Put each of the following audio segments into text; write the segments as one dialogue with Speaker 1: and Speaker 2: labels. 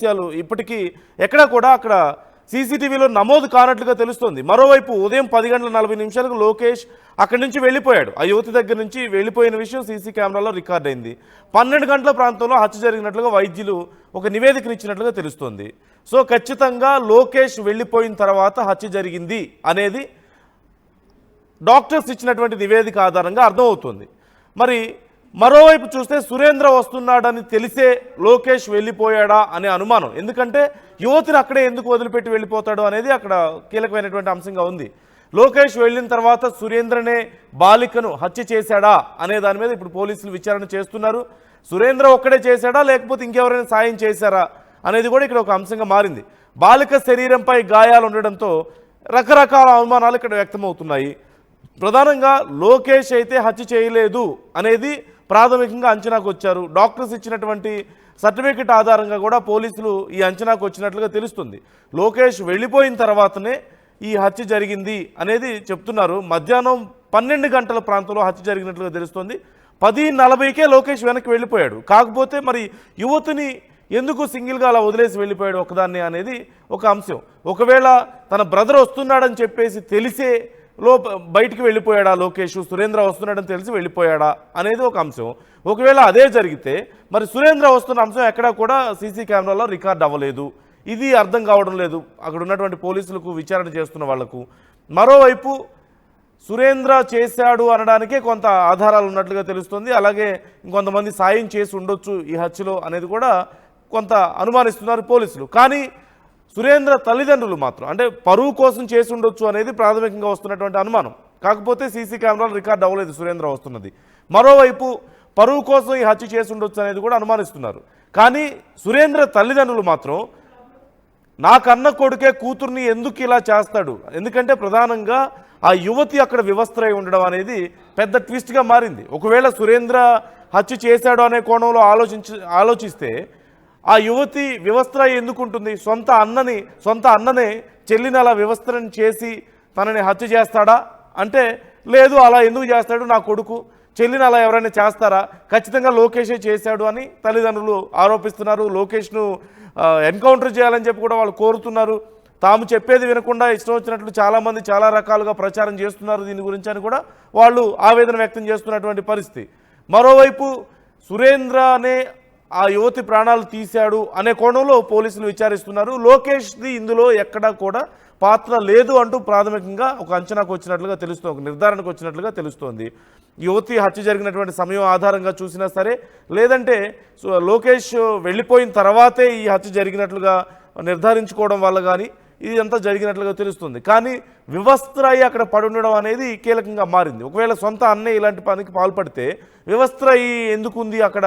Speaker 1: విషయాలు ఇప్పటికీ ఎక్కడా కూడా అక్కడ సీసీటీవీలో నమోదు కానట్లుగా తెలుస్తోంది. మరోవైపు ఉదయం 10:40 లోకేష్ అక్కడి నుంచి వెళ్ళిపోయాడు. ఆ యువతి దగ్గర నుంచి వెళ్ళిపోయిన విషయం సీసీ కెమెరాలో రికార్డ్ అయింది. 12 గంటల ప్రాంతంలో హత్య జరిగినట్లుగా వైద్యులు ఒక నివేదికనిచ్చినట్లుగా తెలుస్తోంది. సో ఖచ్చితంగా లోకేష్ వెళ్ళిపోయిన తర్వాత హత్య జరిగింది అనేది డాక్టర్స్ ఇచ్చినటువంటి నివేదిక ఆధారంగా అర్థమవుతుంది. మరి మరోవైపు చూస్తే సురేంద్ర వస్తున్నాడని తెలిసే లోకేష్ వెళ్ళిపోయాడా అనే అనుమానం. ఎందుకంటే యువతిని అక్కడే ఎందుకు వదిలిపెట్టి వెళ్ళిపోతాడు అనేది అక్కడ కీలకమైనటువంటి అంశంగా ఉంది. లోకేష్ వెళ్ళిన తర్వాత సురేంద్రనే బాలికను హత్య చేశాడా అనే దాని మీద ఇప్పుడు పోలీసులు విచారణ చేస్తున్నారు. సురేంద్ర ఒక్కడే చేశాడా లేకపోతే ఇంకెవరైనా సాయం చేశారా అనేది కూడా ఇక్కడ ఒక అంశంగా మారింది. బాలిక శరీరంపై గాయాలు ఉండడంతో రకరకాల అనుమానాలు ఇక్కడ వ్యక్తమవుతున్నాయి. ప్రధానంగా లోకేష్ అయితే హత్య చేయలేదు అనేది ప్రాథమికంగా అంచనాకు వచ్చారు. డాక్టర్స్ ఇచ్చినటువంటి సర్టిఫికెట్ ఆధారంగా కూడా పోలీసులు ఈ అంచనాకు వచ్చినట్లుగా తెలుస్తుంది. లోకేష్ వెళ్ళిపోయిన తర్వాతనే ఈ హత్య జరిగింది అనేది చెప్తున్నారు. మధ్యాహ్నం 12 గంటల ప్రాంతంలో హత్య జరిగినట్లుగా తెలుస్తుంది. 10:40కే లోకేష్ వెనక్కి వెళ్ళిపోయాడు. కాకపోతే మరి యువతిని ఎందుకు సింగిల్గా అలా వదిలేసి వెళ్ళిపోయాడు ఒకదాన్ని అనేది ఒక అంశం. ఒకవేళ తన బ్రదర్ వస్తున్నాడని చెప్పేసి తెలిసే బయటికి వెళ్ళిపోయాడా లోకేష్, సురేంద్ర వస్తున్నాడని తెలిసి వెళ్ళిపోయాడా అనేది ఒక అంశం. ఒకవేళ అదే జరిగితే మరి సురేంద్ర వస్తున్న అంశం ఎక్కడా కూడా సీసీ కెమెరాలో రికార్డ్ అవ్వలేదు. ఇది అర్థం కావడం లేదు అక్కడ ఉన్నటువంటి పోలీసులకు, విచారణ చేస్తున్న వాళ్లకు. మరోవైపు సురేంద్ర చేశాడు అనడానికే కొంత ఆధారాలు ఉన్నట్లుగా తెలుస్తుంది. అలాగే ఇంకొంతమంది సాయం చేసి ఉండొచ్చు ఈ హత్యలో అనేది కూడా కొంత అనుమానిస్తున్నారు పోలీసులు. కానీ సురేంద్ర తల్లిదండ్రులు మాత్రం అంటే పరువు కోసం చేసి ఉండొచ్చు అనేది ప్రాథమికంగా వస్తున్నటువంటి అనుమానం. కాకపోతే సీసీ కెమెరాలు రికార్డ్ అవ్వలేదు సురేంద్ర వస్తున్నది. మరోవైపు పరువు కోసం ఈ హత్య చేసి ఉండొచ్చు అనేది కూడా అనుమానిస్తున్నారు. కానీ సురేంద్ర తల్లిదండ్రులు మాత్రం నా కన్న కొడుకే కూతుర్ని ఎందుకు ఇలా చేస్తాడు, ఎందుకంటే ప్రధానంగా ఆ యువతి అక్కడ వివస్త్రై ఉండడం అనేది పెద్ద ట్విస్ట్గా మారింది. ఒకవేళ సురేంద్ర హత్య చేశాడు అనే కోణంలో ఆలోచిస్తే ఆ యువతి వివస్త్ర ఎందుకుంటుంది? సొంత అన్ననే చెల్లిని అలా వివస్త్రం చేసి తనని హత్య చేస్తాడా అంటే లేదు. అలా ఎందుకు చేస్తాడు నా కొడుకు, చెల్లిని అలా ఎవరైనా చేస్తారా? ఖచ్చితంగా లోకేషే చేశాడు అని తల్లిదండ్రులు ఆరోపిస్తున్నారు. లోకేష్ను ఎన్కౌంటర్ చేయాలని చెప్పి కూడా వాళ్ళు కోరుతున్నారు. తాము చెప్పేది వినకుండా ఇష్టం వచ్చినట్లు చాలామంది చాలా రకాలుగా ప్రచారం చేస్తున్నారు దీని గురించి అని కూడా వాళ్ళు ఆవేదన వ్యక్తం చేస్తున్నటువంటి పరిస్థితి. మరోవైపు సురేంద్రనే ఆ యువతి ప్రాణాలు తీశాడు అనే కోణంలో పోలీసులు విచారిస్తున్నారు. లోకేష్ది ఇందులో ఎక్కడా కూడా పాత్ర లేదు అంటూ ప్రాథమికంగా ఒక అంచనాకు వచ్చినట్లుగా తెలుస్తోంది, ఒక నిర్ధారణకు వచ్చినట్లుగా తెలుస్తోంది. యువతి హత్య జరిగినటువంటి సమయం ఆధారంగా చూసినా సరే, లేదంటే లోకేష్ వెళ్ళిపోయిన తర్వాతే ఈ హత్య జరిగినట్లుగా నిర్ధారించుకోవడం వల్ల కానీ ఇదంతా జరిగినట్లుగా తెలుస్తుంది. కానీ వివస్త్రయి అక్కడ పడుండడం అనేది కీలకంగా మారింది. ఒకవేళ సొంత అన్నే ఇలాంటి పనికి పాల్పడితే వివస్త్రయి ఎందుకుంది అక్కడ,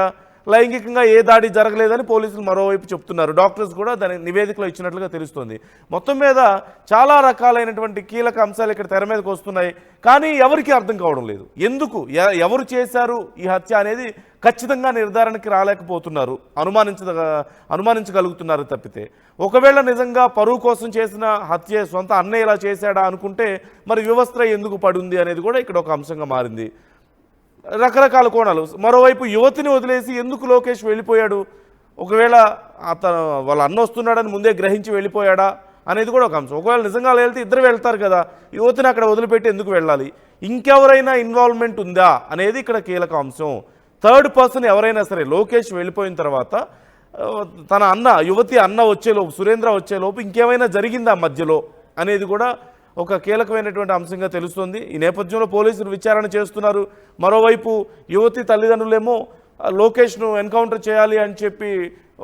Speaker 1: లైంగికంగా ఏ దాడి జరగలేదని పోలీసులు మరోవైపు చెప్తున్నారు. డాక్టర్స్ కూడా దాని నివేదికలో ఇచ్చినట్లుగా తెలుస్తుంది. మొత్తం మీద చాలా రకాలైనటువంటి కీలక అంశాలు ఇక్కడ తెర మీదకి వస్తున్నాయి. కానీ ఎవరికి అర్థం కావడం లేదు. ఎందుకు, ఎవరు చేశారు ఈ హత్య అనేది ఖచ్చితంగా నిర్ధారణకి రాలేకపోతున్నారు, అనుమానించగలుగుతున్నారు తప్పితే. ఒకవేళ నిజంగా పరువు కోసం చేసిన హత్య సొంత అన్నయ్య ఇలా చేశాడా అనుకుంటే మరి వివస్త్ర ఎందుకు పడుంది అనేది కూడా ఇక్కడ ఒక అంశంగా మారింది. రకరకాల కోణాలు. మరోవైపు యువతిని వదిలేసి ఎందుకు లోకేష్ వెళ్ళిపోయాడు, ఒకవేళ వాళ్ళ అన్న వస్తున్నాడని ముందే గ్రహించి వెళ్ళిపోయాడా అనేది కూడా ఒక అంశం. ఒకవేళ నిజంగా వెళ్తే ఇద్దరు వెళ్తారు కదా, యువతిని అక్కడ వదిలిపెట్టి ఎందుకు వెళ్ళాలి, ఇంకెవరైనా ఇన్వాల్వ్మెంట్ ఉందా అనేది ఇక్కడ కీలక అంశం. థర్డ్ పర్సన్ ఎవరైనా సరే లోకేష్ వెళ్ళిపోయిన తర్వాత తన అన్న, యువతి అన్న వచ్చేలోపు, సురేంద్ర వచ్చేలోపు ఇంకేమైనా జరిగిందా మధ్యలో అనేది కూడా ఒక కీలకమైనటువంటి అంశంగా తెలుస్తుంది. ఈ నేపథ్యంలో పోలీసులు విచారణ చేస్తున్నారు. మరోవైపు యువతి తల్లిదండ్రులేమో లోకేష్ను ఎన్కౌంటర్ చేయాలి అని చెప్పి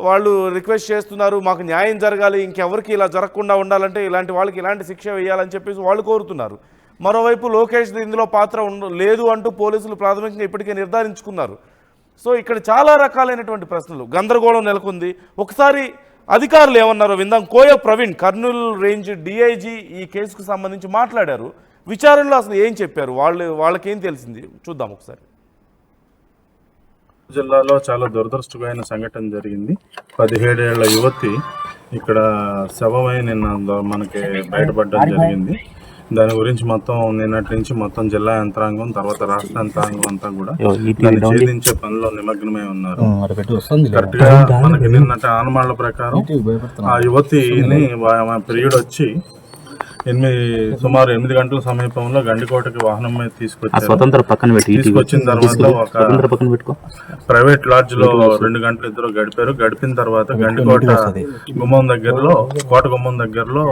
Speaker 1: వాళ్ళు రిక్వెస్ట్ చేస్తున్నారు. మాకు న్యాయం జరగాలి, ఇంకెవరికి ఇలా జరగకుండా ఉండాలంటే ఇలాంటి వాళ్ళకి ఇలాంటి శిక్ష వేయాలని చెప్పేసి వాళ్ళు కోరుతున్నారు. మరోవైపు లోకేష్ ఇందులో పాత్ర లేదు అంటూ పోలీసులు ప్రాథమికంగా ఇప్పటికే నిర్ధారించుకున్నారు. సో ఇక్కడ చాలా రకాలైనటువంటి ప్రశ్నలు, గందరగోళం నెలకొంది. ఒకసారి అధికారులు ఏమన్నారో విందాం. కోయ ప్రవీణ్, కర్నూలు రేంజ్ డిఐజీ ఈ కేసుకు సంబంధించి మాట్లాడారు. విచారణలో అసలు ఏం చెప్పారు, వాళ్ళకేం తెలిసింది చూద్దాం ఒకసారి.
Speaker 2: జిల్లాలో చాలా దురదృష్టమైన సంఘటన జరిగింది. 17 ఏళ్ల యువతి ఇక్కడ శవమై నిన్న మనకి బయటపడడం జరిగింది. దాని గురించి మొత్తం నిన్నటి నుంచి మొత్తం జిల్లా యంత్రాంగం తర్వాత రాష్ట్ర యంత్రాంగం అంతా కూడా దాన్ని ఛేదించే పనిలో నిమగ్నమై ఉన్నారు. కరెక్ట్ గా మనకి నిన్నటి ఆనమాళ్ల ప్రకారం ఆ యువతిని పీరియడ్ వచ్చి సుమారు 8 గంటల సమీపంలో గండికోటకి వాహనం మీద తీసుకొచ్చిన తర్వాత ఒక ప్రైవేట్ లాడ్జ్ లో 2 గంటలు ఇద్దరు గడిపారు. గడిపిన తర్వాత గండికోట గుమ్మం దగ్గరలో కోట గుమ్మం దగ్గరలో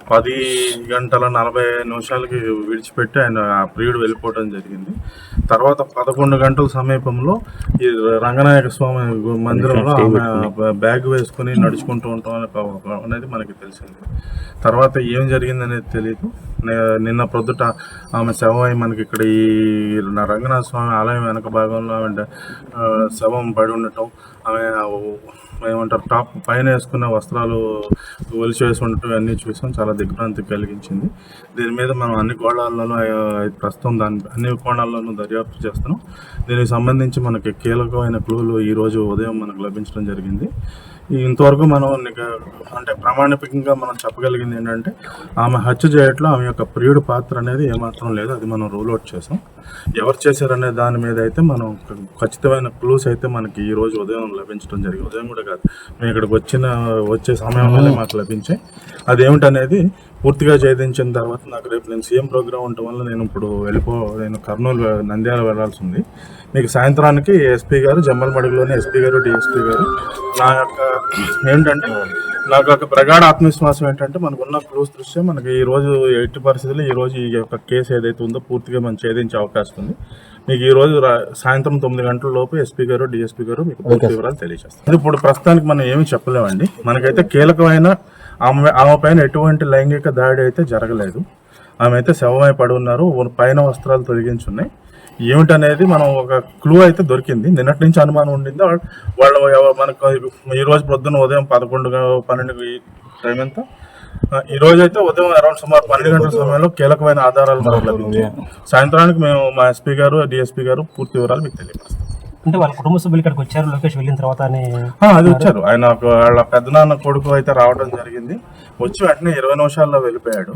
Speaker 2: 10:40 విడిచిపెట్టి ఆయన ఆ ప్రియుడు వెళ్ళిపోవడం జరిగింది. తర్వాత 11 గంటల సమీపంలో ఈ రంగనాయక స్వామి మందిరంలో ఆమె బ్యాగ్ వేసుకుని నడుచుకుంటూ ఉంటాం అనేది మనకి తెలిసింది. తర్వాత ఏం జరిగింది అనేది తెలియదు. నిన్న ప్రొద్దుట ఆమె శవం మనకి ఇక్కడ ఈ రంగనాథ స్వామి ఆలయం వెనక భాగంలో ఆమె శవం పడి ఉండటం, ఆమె ఏమంటారు టాప్ పైన వేసుకున్న వస్త్రాలు ఒలిచి వేసి ఉండటం అన్నీ చూసాం. చాలా దిగ్భ్రాంతి కలిగించింది. దీని మీద మనం అన్ని కోణాల్లోనూ ప్రస్తుతం అన్ని కోణాల్లోనూ దర్యాప్తు చేస్తున్నాం. దీనికి సంబంధించి మనకి కీలకమైన క్లూలు ఈరోజు ఉదయం మనకు లభించడం జరిగింది. ఇంతవరకు మనం అంటే ప్రామాణికంగా మనం చెప్పగలిగింది ఏంటంటే ఆమె హత్య చేయట్లో ఆమె యొక్క ప్రియుడి పాత్ర అనేది ఏమాత్రం లేదు. అది మనం రూల్ అవుట్ చేసాం. ఎవరు చేశారనే దాని మీద అయితే మనం ఖచ్చితమైన క్లూస్ అయితే మనకి ఈ రోజు ఉదయం లభించడం జరిగింది. ఉదయం కూడా కాదు, మేము ఇక్కడికి వచ్చే సమయంలోనే మాకు లభించాయి. అదేమిటనేది పూర్తిగా ఛేదించిన తర్వాత నాకు రేపు నేను సీఎం ప్రోగ్రామ్ ఉండటం వల్ల నేను కర్నూలు నంద్యాల వెళ్లాల్సి ఉంది. మీకు సాయంత్రానికి ఎస్పీ గారు జమ్మలమడుగులోని ఎస్పీ గారు డిఎస్పీ గారు నాకు ఒక ప్రగాఢ ఆత్మవిశ్వాసం ఏంటంటే మనకున్న క్లూస్ దృష్ట్యా మనకి ఈ రోజు ఎట్టి పరిస్థితుల్లో ఈ రోజు ఈ యొక్క కేసు ఏదైతే ఉందో పూర్తిగా మనం ఛేదించే అవకాశం ఉంది. మీకు ఈ రోజు సాయంత్రం 9 గంటల లోపు ఎస్పీ గారు డిఎస్పీ గారు మీకు పూర్తి వివరాలు తెలియజేస్తారు. ఇప్పుడు ప్రస్తుతానికి మనం ఏమి చెప్పలేమండి. మనకైతే కీలకమైన ఆమె పైన ఎటువంటి లైంగిక దాడి అయితే జరగలేదు. ఆమె అయితే శవమై పడి ఉన్నారు. పైన వస్త్రాలు తొలగించున్నాయి. ఏమిటనేది మనం ఒక క్లూ అయితే దొరికింది. నిన్నటి నుంచి అనుమానం ఉండింది. వాళ్ళు మనకు ఈ రోజు పొద్దున్న ఉదయం 11-12 టైం ఎంత ఈ రోజు అయితే ఉదయం అరౌండ్ సుమారు 12 గంటల సమయంలో కీలకమైన ఆధారాలు మనకు లభించాయి. సాయంత్రానికి మేము మా ఎస్పీ గారు డిఎస్పీ గారు పూర్తి వివరాలు మీకు తెలియపరుస్తాం.
Speaker 3: అంటే వాళ్ళ కుటుంబ సభ్యులు ఇక్కడికి వచ్చారు లోకేష్ వెళ్ళిన తర్వాత
Speaker 2: అది వచ్చారు. ఆయన వాళ్ళ పెద్దనాన్న కొడుకు అయితే రావడం జరిగింది. వచ్చి వెంటనే 20 నిమిషాల్లో వెళ్ళిపోయాడు.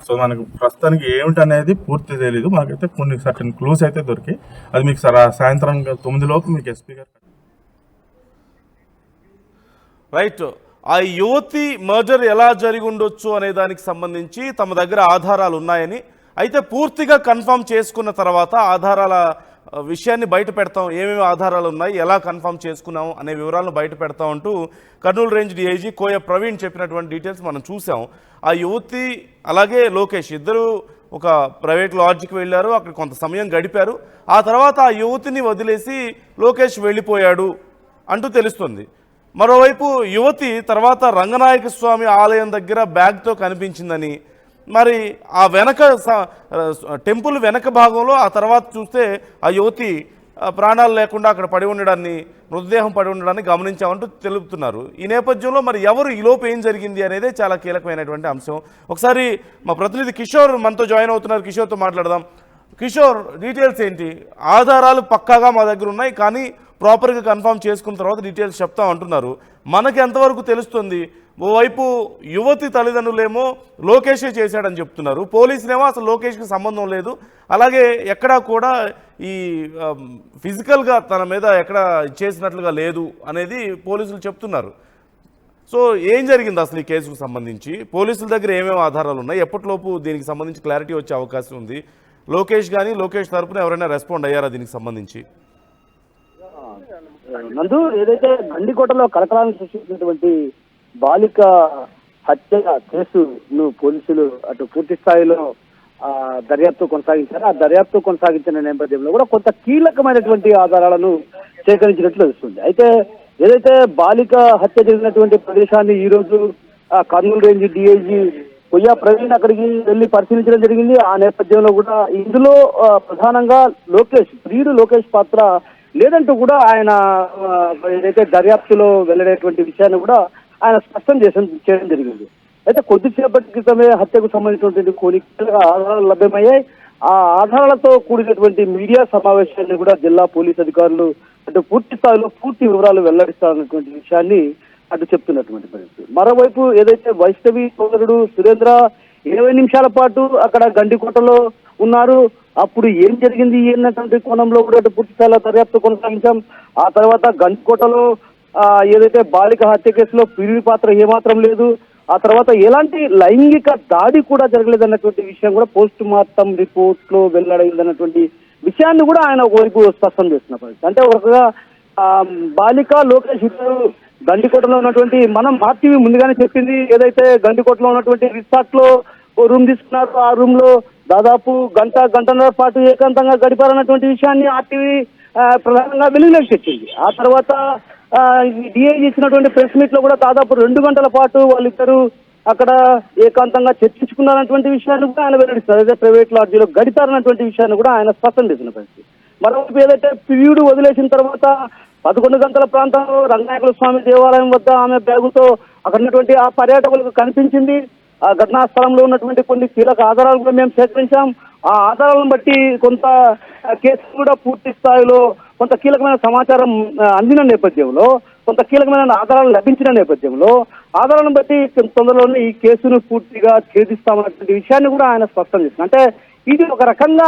Speaker 2: సో మనకు ప్రస్తుతానికి ఏమిటనేది పూర్తి తెలీదు. మాకైతే కొన్ని సర్టన్ క్లూస్ అయితే దొరికాయి. అది మీకు సాయంత్రం 9 లోపు మీకు ఎస్పీ గారు
Speaker 1: రైట్. ఆ యువతి మర్డర్ ఎలా జరిగి ఉండొచ్చు అనే దానికి సంబంధించి తమ దగ్గర ఆధారాలు ఉన్నాయని, అయితే పూర్తిగా కన్ఫర్మ్ చేసుకున్న తర్వాత ఆధారాల విషయాన్ని బయట పెడతాం, ఏమేమి ఆధారాలు ఉన్నాయి, ఎలా కన్ఫర్మ్ చేసుకున్నాం అనే వివరాలను బయట పెడతాం అంటూ కర్నూలు రేంజ్ డిఐజీ కోయ ప్రవీణ్ చెప్పినటువంటి డీటెయిల్స్ మనం చూసాం. ఆ యువతి అలాగే లోకేష్ ఇద్దరు ఒక ప్రైవేట్ లాడ్జ్కి వెళ్ళారు. అక్కడ కొంత సమయం గడిపారు. ఆ తర్వాత ఆ యువతిని వదిలేసి లోకేష్ వెళ్ళిపోయాడు అంటూ తెలుస్తుంది. మరోవైపు యువతి తర్వాత రంగనాయక స్వామి ఆలయం దగ్గర బ్యాగ్తో కనిపించిందని, మరి ఆ వెనక టెంపుల్ వెనక భాగంలో ఆ తర్వాత చూస్తే ఆ యువతి ప్రాణాలు లేకుండా అక్కడ పడి ఉండడాన్ని, మృతదేహం పడి ఉండడాన్ని గమనించామంటూ తెలుపుతున్నారు. ఈ నేపథ్యంలో మరి ఎవరు ఈలోపు ఏం జరిగింది అనేది చాలా కీలకమైనటువంటి అంశం. ఒకసారి మా ప్రతినిధి కిషోర్ మనతో జాయిన్ అవుతున్నారు. కిషోర్తో మాట్లాడదాం. కిషోర్, డీటెయిల్స్ ఏంటి? ఆధారాలు పక్కాగా మా దగ్గర ఉన్నాయి, కానీ ప్రాపర్గా కన్ఫర్మ్ చేసుకున్న తర్వాత డీటెయిల్స్ చెప్తాం అంటున్నారు. మనకి ఎంతవరకు తెలుస్తుంది? ఓవైపు యువతి తల్లిదండ్రులేమో లోకేషే చేశాడని చెప్తున్నారు, పోలీసులేమో అసలు లోకేష్కి సంబంధం లేదు, అలాగే ఎక్కడా కూడా ఈ ఫిజికల్గా తన మీద ఎక్కడ చేసినట్లుగా లేదు అనేది పోలీసులు చెప్తున్నారు. సో ఏం జరిగింది అసలు ఈ కేసుకు సంబంధించి? పోలీసుల దగ్గర ఏమేమి ఆధారాలు ఉన్నాయి? ఎప్పటిలోపు దీనికి సంబంధించి క్లారిటీ వచ్చే అవకాశం ఉంది? లోకేష్ కానీ లోకేష్ తరపున ఎవరైనా రెస్పాండ్ అయ్యారా దీనికి సంబంధించి?
Speaker 4: నందు, ఏదైతే గండికోటలో కలకలాన్ని సృష్టించినటువంటి బాలిక హత్య కేసును పోలీసులు అటు పూర్తి స్థాయిలో దర్యాప్తు కొనసాగించారు. ఆ దర్యాప్తు కొనసాగించిన నేపథ్యంలో కూడా కొంత కీలకమైనటువంటి ఆధారాలను సేకరించినట్లు తెలుస్తుంది. అయితే ఏదైతే బాలిక హత్య జరిగినటువంటి ప్రదేశాన్ని ఈ రోజు కర్నూలు రేంజ్ డిఐజీ కొయ్య ప్రవీణ్ అక్కడికి వెళ్లి పరిశీలించడం జరిగింది. ఆ నేపథ్యంలో కూడా ఇందులో ప్రధానంగా ప్రియుడు లోకేష్ పాత్ర లేదంటూ కూడా ఆయన ఏదైతే దర్యాప్తులో వెళ్లడేటువంటి విషయాన్ని కూడా ఆయన స్పష్టం చేయడం జరిగింది. అయితే కొద్దిసేపటి క్రితమే హత్యకు సంబంధించినటువంటి కొన్ని ఆధారాలు లభ్యమయ్యాయి. ఆ ఆధారాలతో కూడినటువంటి మీడియా సమావేశాన్ని కూడా జిల్లా పోలీస్ అధికారులు అటు పూర్తి స్థాయిలో పూర్తి వివరాలు వెల్లడిస్తారన్నటువంటి విషయాన్ని అటు చెప్తున్నటువంటి పరిస్థితి. మరోవైపు ఏదైతే వైష్ణవి సోదరుడు సురేంద్ర 20 నిమిషాల పాటు అక్కడ గండికోటలో ఉన్నారు. అప్పుడు ఏం జరిగింది ఏంటంటే కోణంలో కూడా పూర్తి స్థాయిలో దర్యాప్తు కొనసాగించాం. ఆ తర్వాత గండికోటలో ఏదైతే బాలిక హత్య కేసులో పిరి పాత్ర ఏమాత్రం లేదు. ఆ తర్వాత ఎలాంటి లైంగిక దాడి కూడా జరగలేదన్నటువంటి విషయం కూడా పోస్ట్ మార్టం రిపోర్ట్ లో వెల్లడైందన్నటువంటి విషయాన్ని కూడా ఆయన ఒకవైపు స్పష్టం చేస్తున్న పరిస్థితి. అంటే ఒకగా బాలిక లోకేష్ ఇద్దరు గండికోటలో ఉన్నటువంటి మనం ఆర్టీవీ ముందుగానే చెప్పింది, ఏదైతే గండికోటలో ఉన్నటువంటి రిసార్ట్ లో రూమ్ తీసుకున్నారు, ఆ రూమ్ లో దాదాపు గంటన్నర పాటు ఏకాంతంగా గడిపారన్నటువంటి విషయాన్ని ఆర్టీవీ ప్రధానంగా వెలుగులోకి తెచ్చింది. ఆ తర్వాత డిఐజీ ఇచ్చినటువంటి ప్రెస్ మీట్ లో కూడా దాదాపు 2 గంటల పాటు వాళ్ళిద్దరూ అక్కడ ఏకాంతంగా చర్చించుకున్నారన్నటువంటి విషయాన్ని కూడా ఆయన వెల్లడిస్తారు. అదే ప్రైవేట్ లాడ్జీలో గడిపారన్నటువంటి విషయాన్ని కూడా ఆయన స్పష్టం చేసిన పరిస్థితి. మరోవైపు ఏదైతే ప్రియుడు వదిలేసిన తర్వాత 11 గంటల ప్రాంతంలో రంగనాయకుల స్వామి దేవాలయం వద్ద ఆమె బ్యాగుతో అక్కడ ఉన్నటువంటి ఆ పర్యాటకులకు కనిపించింది. ఆ ఘటనా స్థలంలో ఉన్నటువంటి కొన్ని కీలక ఆధారాలు కూడా మేము సేకరించాం. ఆ ఆధారాలను బట్టి కొంత కేసు కూడా పూర్తి స్థాయిలో కొంత కీలకమైన సమాచారం అందిన నేపథ్యంలో, కొంత కీలకమైన ఆధారాలు లభించిన నేపథ్యంలో ఆధారాలను బట్టి తొందరలోనే ఈ కేసును పూర్తిగా ఛేదిస్తామన్నటువంటి విషయాన్ని కూడా ఆయన స్పష్టం చేసింది. అంటే ఇది ఒక రకంగా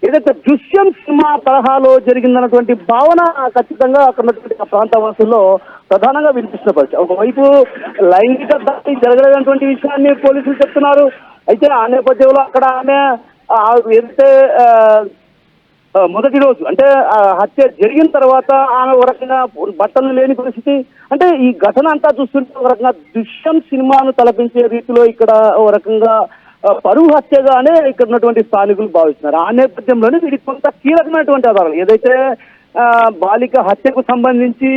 Speaker 4: ఏదైతే దృశ్యం సినిమా తరహాలో జరిగిందన్నటువంటి భావన ఖచ్చితంగా అక్కడ ఉన్నటువంటి ఆ ప్రాంత వాసుల్లో ప్రధానంగా వినిపిస్తున్న పరిస్థితి. ఒకవైపు లైంగిక దాడి జరగలేదన్నటువంటి విషయాన్ని పోలీసులు చెప్తున్నారు. అయితే ఆ నేపథ్యంలో అక్కడ ఆమె ఏదైతే మొదటి రోజు అంటే హత్య జరిగిన తర్వాత ఆమె ఒక రకంగా బట్టలు లేని పరిస్థితి. అంటే ఈ ఘటన అంతా చూస్తుంటే ఒక రకంగా దృశ్యం సినిమాను తలపించే రీతిలో ఇక్కడ ఒక రకంగా పరువు హత్యగానే ఇక్కడ ఉన్నటువంటి స్థానికులు భావిస్తున్నారు. ఆ నేపథ్యంలోనే వీరికి కొంత కీలకమైనటువంటి ఆధారాలు ఏదైతే బాలిక హత్యకు సంబంధించి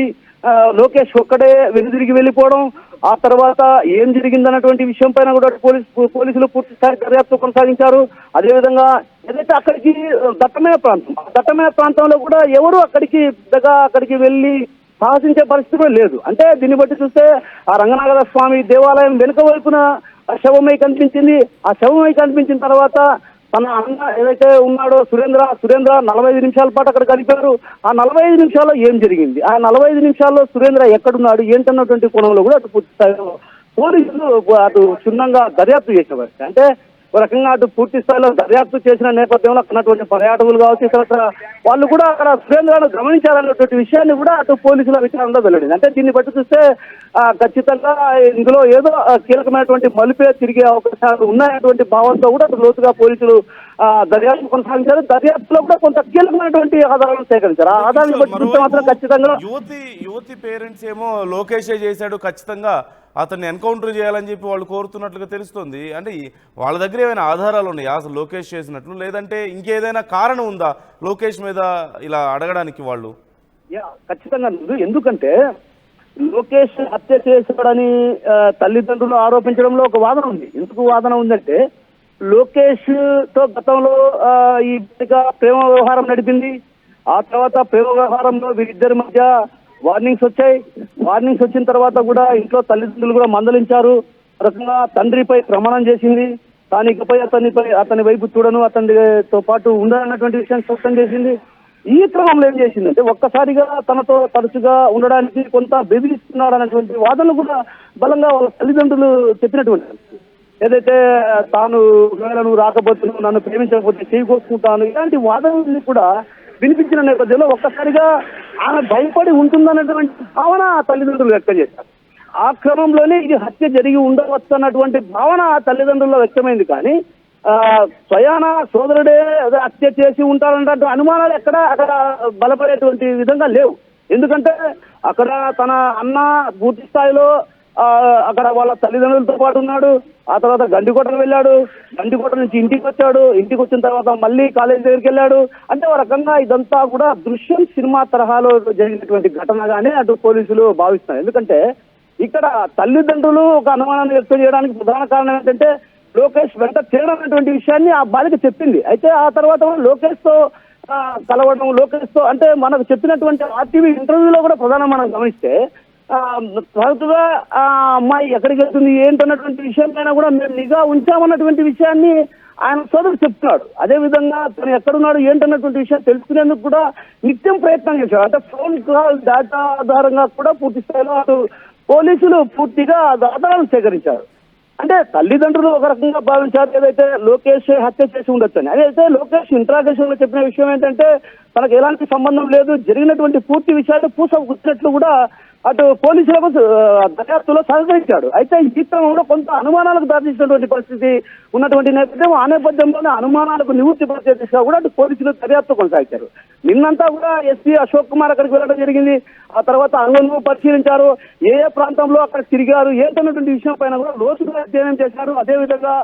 Speaker 4: లోకేష్ ఒక్కడే వెనుదిరిగి వెళ్ళిపోవడం, ఆ తర్వాత ఏం జరిగిందన్నటువంటి విషయం పైన కూడా పోలీసులు పూర్తి స్థాయి దర్యాప్తు కొనసాగించారు. అదేవిధంగా ఏదైతే అక్కడికి దట్టమైన ప్రాంతంలో కూడా ఎవరు అక్కడికి వెళ్ళి సాహసించే పరిస్థితి కూడా లేదు. అంటే దీన్ని బట్టి చూస్తే ఆ రంగనాథ స్వామి దేవాలయం వెనుక వైపున శవమై కనిపించింది. ఆ శవమై కనిపించిన తర్వాత తన అన్న ఏదైతే ఉన్నాడో సురేంద్ర 45 నిమిషాల పాటు అక్కడ గడిపారు. ఆ 45 నిమిషాల్లో ఏం జరిగింది, ఆ 45 నిమిషాల్లో సురేంద్ర ఎక్కడున్నాడు ఏంటన్నటువంటి కోణంలో కూడా అటు పూర్తి స్థాయిలో పోలీసులు అటు క్షుణ్ణంగా దర్యాప్తు చేసేవారు. అంటే ఒక రకంగా అటు పూర్తి స్థాయిలో దర్యాప్తు చేసిన నేపథ్యంలో అక్కడటువంటి పర్యాటకులు కావచ్చు తర్వాత వాళ్ళు కూడా అక్కడ సురేంద్రను గమనించాలన్నటువంటి విషయాన్ని కూడా అటు పోలీసుల విచారణలో వెల్లడింది. అంటే దీన్ని బట్టి చూస్తే ఖచ్చితంగా ఇందులో ఏదో కీలకమైనటువంటి మలుపే తిరిగే అవకాశాలు ఉన్నాయన్నటువంటి భావంతో కూడా అటు లోతుగా పోలీసులు దర్యాప్తు కొనసాగించారు. దర్యాప్తులో కూడా కొంత కీలకమైనటువంటి ఆధారాలను సేకరించారు. ఆ ఆధారాన్ని బట్టి చూస్తే మాత్రం ఖచ్చితంగా
Speaker 1: యువతి పేరెంట్స్ ఏమో లోకేషే చేశాడు, ఖచ్చితంగా అతన్ని ఎన్కౌంటర్ చేయాలని చెప్పి వాళ్ళు కోరుతున్నట్లుగా తెలుస్తుంది. అంటే వాళ్ళ దగ్గర ఏమైనా ఆధారాలు ఉన్నాయా అసలు లోకేష్ చేసినట్లు, లేదంటే ఇంకేదైనా కారణం ఉందా లోకేష్ మీద ఇలా అడగడానికి వాళ్ళు?
Speaker 4: ఖచ్చితంగా ఎందుకంటే లోకేష్ హత్య చేశాడని తల్లిదండ్రులు ఆరోపించడంలో ఒక వాదన ఉంది. ఎందుకు వాదన ఉందంటే లోకేష్ తో గతంలో ఈ ప్రేమ వ్యవహారం నడిపింది. ఆ తర్వాత ప్రేమ వ్యవహారంలో వీరిద్దరి మధ్య వార్నింగ్స్ వచ్చాయి. వార్నింగ్స్ వచ్చిన తర్వాత కూడా ఇంట్లో తల్లిదండ్రులు కూడా మందలించారు. రకంగా తండ్రిపై ప్రమాణం చేసింది, తాను ఇకపై అతని వైపు చూడను, అతనితో పాటు ఉండాలన్నటువంటి విషయాన్ని స్పష్టం చేసింది. ఈ క్రమంలో ఏం చేసిందంటే ఒక్కసారిగా తనతో తరచుగా ఉండడానికి కొంత బెదిరిస్తున్నాడు అన్నటువంటి వాదనలు కూడా బలంగా వాళ్ళ తల్లిదండ్రులు చెప్పినటువంటి ఏదైతే తాను నువ్వు రాకపోతే నన్ను ప్రేమించకపోతే చేయకొసుకుంటాను ఇలాంటి వాదనల్ని కూడా వినిపించిన నేపథ్యంలో ఒక్కసారిగా ఆమె భయపడి ఉంటుందన్నటువంటి భావన తల్లిదండ్రులు వ్యక్తం చేశారు. ఆ క్రమంలోనే ఇది హత్య జరిగి ఉండవచ్చు అన్నటువంటి భావన తల్లిదండ్రుల్లో వ్యక్తమైంది. కానీ స్వయాన సోదరుడే హత్య చేసి ఉంటారన్నటువంటి అనుమానాలు అక్కడ బలపడేటువంటి విధంగా లేవు. ఎందుకంటే అక్కడ తన అన్న పూర్తి స్థాయిలో అక్కడ వాళ్ళ తల్లిదండ్రులతో పాటు ఉన్నాడు. ఆ తర్వాత గండికోటకు వెళ్ళాడు, గండికోట నుంచి ఇంటికి వచ్చాడు, ఇంటికి వచ్చిన తర్వాత మళ్ళీ కాలేజీ దగ్గరికి వెళ్ళాడు. అంటే ఒక రకంగా ఇదంతా కూడా దృశ్యం సినిమా తరహాలో జరిగినటువంటి ఘటనగానే అటు పోలీసులు భావిస్తున్నారు. ఎందుకంటే ఇక్కడ తల్లిదండ్రులు ఒక అనుమానాన్ని వ్యక్తం చేయడానికి ప్రధాన కారణం ఏంటంటే లోకేష్ వెంట చేరడం అనేటువంటి విషయాన్ని ఆ బాలిక చెప్పింది. అయితే ఆ తర్వాత లోకేష్ తో కలవడం, లోకేష్ తో అంటే మనకు చెప్పినటువంటి ఆర్టీవీ ఇంటర్వ్యూలో కూడా ప్రధానం మనం గమనిస్తే తరచుగా ఆ అమ్మాయి ఎక్కడికి వెళ్తుంది ఏంటన్నటువంటి విషయం పైన కూడా మేము నిఘా ఉంచామన్నటువంటి విషయాన్ని ఆయన సోదరుడు చెప్తున్నాడు. అదేవిధంగా తను ఎక్కడున్నాడు ఏంటన్నటువంటి విషయం తెలుసుకునేందుకు కూడా నిత్యం ప్రయత్నం చేశాడు. అంటే ఫోన్ కాల్ డేటా ఆధారంగా కూడా పూర్తి స్థాయిలో అటు పోలీసులు పూర్తిగా ఆధారాలను సేకరించారు. అంటే తల్లిదండ్రులు ఒక రకంగా భావించారు, ఏదైతే లోకేష్ హత్య చేసి ఉండొచ్చు అని. అదైతే లోకేష్ ఇంట్రాగేషన్ లో చెప్పిన విషయం ఏంటంటే తనకు ఎలాంటి సంబంధం లేదు, జరిగినటువంటి పూర్తి విషయాలు పూస గుచ్చినట్లు కూడా అటు పోలీసులకు దర్యాప్తులో సహకరించాడు. అయితే ఈ క్రమంలో కొంత అనుమానాలకు దారితీసినటువంటి పరిస్థితి ఉన్నటువంటి నేపథ్యం, ఆ నేపథ్యంలోనే అనుమానాలకు నివృత్తి పరిచే దిశగా కూడా అటు పోలీసులు దర్యాప్తు కొనసాగించారు. నిన్నంతా కూడా ఎస్పీ అశోక్ కుమార్ అక్కడికి వెళ్ళడం జరిగింది. ఆ తర్వాత అంగన్ను పరిశీలించారు, ఏ ఏ ప్రాంతంలో అక్కడ తిరిగారు ఏంటన్నటువంటి విషయం పైన కూడా లోతుగా అధ్యయనం చేశారు. అదేవిధంగా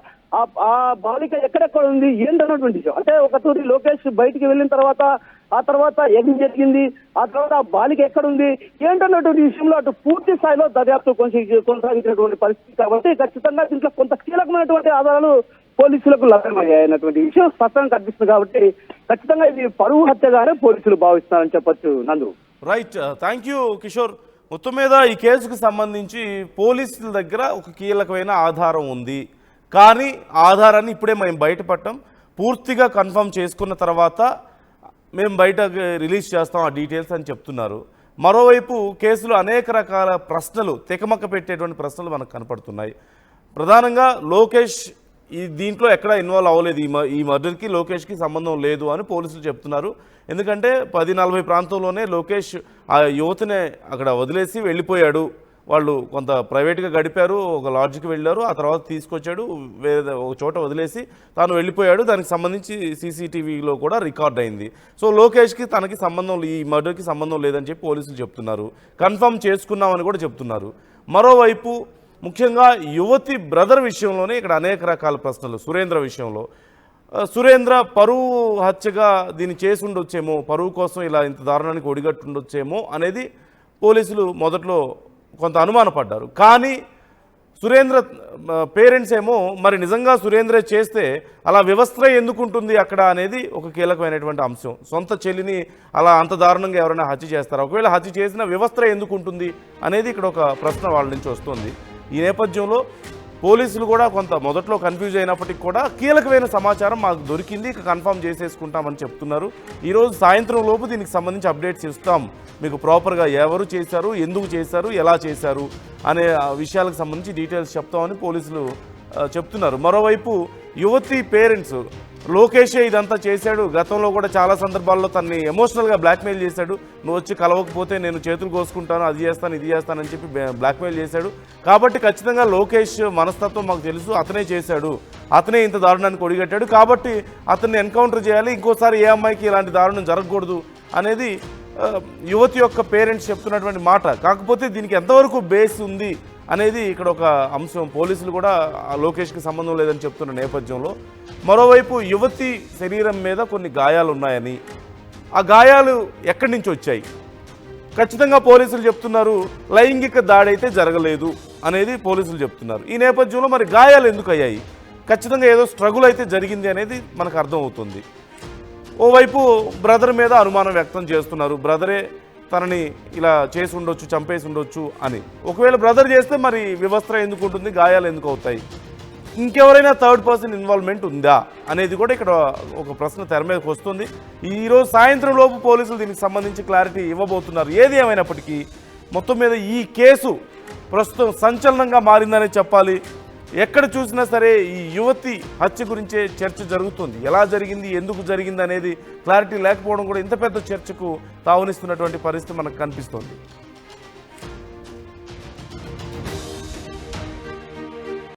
Speaker 4: ఆ బాలిక ఎక్కడెక్కడ ఉంది ఏంటన్నటువంటి విషయం, అంటే ఒక తూరి లోకేష్ బయటికి వెళ్ళిన తర్వాత ఆ తర్వాత ఏం జరిగింది, ఆ తర్వాత ఆ బాలిక ఎక్కడుంది ఏంటన్నటువంటి విషయంలో అటు పూర్తి స్థాయిలో దర్యాప్తు కొనసాగించినటువంటి పరిస్థితి. కాబట్టి ఖచ్చితంగా దీంట్లో కొంత కీలకమైనటువంటి ఆధారాలు పోలీసులకు లభ్యమయ్యాయన్నటువంటి విషయం స్పష్టంగా కనిపిస్తుంది. కాబట్టి ఖచ్చితంగా ఇది పరువు హత్యగానే పోలీసులు భావిస్తున్నారని చెప్పొచ్చు నందు.
Speaker 1: Right, thank you Kishore. మొత్తం మీద ఈ కేసుకు సంబంధించి పోలీసుల దగ్గర ఒక కీలకమైన ఆధారం ఉంది, కానీ ఆధారాన్ని ఇప్పుడే మేము బయటపడటం పూర్తిగా కన్ఫర్మ్ చేసుకున్న తర్వాత మేము బయట రిలీజ్ చేస్తాం ఆ డీటెయిల్స్ అని చెప్తున్నారు. మరోవైపు కేసులో అనేక రకాల ప్రశ్నలు, తెకమక్క పెట్టేటువంటి ప్రశ్నలు మనకు కనపడుతున్నాయి. ప్రధానంగా లోకేష్ దీంట్లో ఎక్కడ ఇన్వాల్వ్ అవ్వలేదు, ఈ మర్డర్కి లోకేష్కి సంబంధం లేదు అని పోలీసులు చెప్తున్నారు. ఎందుకంటే 10:40 ప్రాంతంలోనే లోకేష్ ఆ యువతనే అక్కడ వదిలేసి వెళ్ళిపోయాడు. వాళ్ళు కొంత ప్రైవేట్గా గడిపారు, ఒక లాడ్జ్కి వెళ్ళారు, ఆ తర్వాత తీసుకొచ్చాడు, వేరే ఒక చోట వదిలేసి తాను వెళ్ళిపోయాడు. దానికి సంబంధించి సీసీటీవీలో కూడా రికార్డ్ అయింది. సో లోకేష్కి తనకి సంబంధం, ఈ మర్డర్కి సంబంధం లేదని చెప్పి పోలీసులు చెప్తున్నారు. కన్ఫర్మ్ చేసుకున్నామని కూడా చెప్తున్నారు. మరోవైపు ముఖ్యంగా యువతి బ్రదర్ విషయంలోనే ఇక్కడ అనేక రకాల ప్రశ్నలు. సురేంద్ర విషయంలో సురేంద్ర పరువు హత్యగా దీన్ని చేసి ఉండొచ్చేమో, పరువు కోసం ఇలా ఇంత దారుణానికి ఒడిగట్టుండొచ్చేమో అనేది పోలీసులు మొదట్లో కొంత అనుమానపడ్డారు. కానీ సురేంద్ర పేరెంట్స్ ఏమో మరి నిజంగా సురేంద్ర చేస్తే అలా వ్యవస్థ ఎందుకుంటుంది అక్కడ అనేది ఒక కీలకమైనటువంటి అంశం. సొంత చెల్లిని అలా అంత దారుణంగా ఎవరైనా హత్య చేస్తారా, ఒకవేళ హత్య చేసిన వ్యవస్థ ఎందుకుంటుంది అనేది ఇక్కడ ఒక ప్రశ్న వాళ్ళ నుంచి వస్తుంది. ఈ నేపథ్యంలో పోలీసులు కూడా కొంత మొదట్లో కన్ఫ్యూజ్ అయినప్పటికీ కూడా కీలకమైన సమాచారం మాకు దొరికింది, ఇక కన్ఫర్మ్ చేసేసుకుంటామని చెప్తున్నారు. ఈరోజు సాయంత్రం లోపు దీనికి సంబంధించి అప్డేట్స్ ఇస్తాం మీకు ప్రాపర్గా, ఎవరు చేశారు, ఎందుకు చేశారు, ఎలా చేశారు అనే విషయాలకు సంబంధించి డీటెయిల్స్ చెప్తామని పోలీసులు చెప్తున్నారు. మరోవైపు యువతి పేరెంట్స్ లోకేషే ఇదంతా చేశాడు, గతంలో కూడా చాలా సందర్భాల్లో తనని ఎమోషనల్గా బ్లాక్మెయిల్ చేశాడు, నువ్వు వచ్చి కలవకపోతే నేను చేతులు కోసుకుంటాను, అది చేస్తాను, ఇది చేస్తానని చెప్పి బ్లాక్మెయిల్ చేశాడు. కాబట్టి ఖచ్చితంగా లోకేష్ మనస్తత్వం మాకు తెలుసు, అతనే చేశాడు, అతనే ఇంత దారుణానికి ఒడిగట్టాడు, కాబట్టి అతన్ని ఎన్కౌంటర్ చేయాలి, ఇంకోసారి ఏ అమ్మాయికి ఇలాంటి దారుణం జరగకూడదు అనేది యువతి యొక్క పేరెంట్స్ చెప్తున్నటువంటి మాట. కాకపోతే దీనికి ఎంతవరకు బేస్ ఉంది అనేది ఇక్కడ ఒక అంశం. పోలీసులు కూడా లోకేష్కి సంబంధం లేదని చెప్తున్న నేపథ్యంలో మరోవైపు యువతి శరీరం మీద కొన్ని గాయాలు ఉన్నాయని, ఆ గాయాలు ఎక్కడి నుంచి వచ్చాయి ఖచ్చితంగా పోలీసులు చెప్తున్నారు, లైంగిక దాడి అయితే జరగలేదు అనేది పోలీసులు చెప్తున్నారు. ఈ నేపథ్యంలో మరి గాయాలు ఎందుకు అయ్యాయి, ఖచ్చితంగా ఏదో స్ట్రగుల్ అయితే జరిగింది అనేది మనకు అర్థమవుతుంది. ఓవైపు బ్రదర్ మీద అనుమానం వ్యక్తం చేస్తున్నారు, బ్రదరే తనని ఇలా చేసి ఉండొచ్చు, చంపేసి ఉండొచ్చు అని. ఒకవేళ బ్రదర్ చేస్తే మరి వ్యవస్థ ఎందుకు ఉంటుంది, గాయాలు ఎందుకు అవుతాయి, ఇంకెవరైనా థర్డ్ పర్సన్ ఇన్వాల్వ్మెంట్ ఉందా అనేది కూడా ఇక్కడ ఒక ప్రశ్న తెర మీదకి వస్తుంది. ఈరోజు సాయంత్రం లోపు పోలీసులు దీనికి సంబంధించి క్లారిటీ ఇవ్వబోతున్నారు. ఏది ఏమైనప్పటికీ మొత్తం మీద ఈ కేసు ప్రస్తుతం సంచలనంగా మారిందనే చెప్పాలి. ఎక్కడ చూసినా సరే ఈ యువతి హత్య గురించే చర్చ జరుగుతుంది. ఎలా జరిగింది, ఎందుకు జరిగింది అనేది క్లారిటీ లేకపోవడం కూడా ఇంత పెద్ద చర్చకు తావునిస్తున్నటువంటి పరిస్థితి మనకు కనిపిస్తోంది.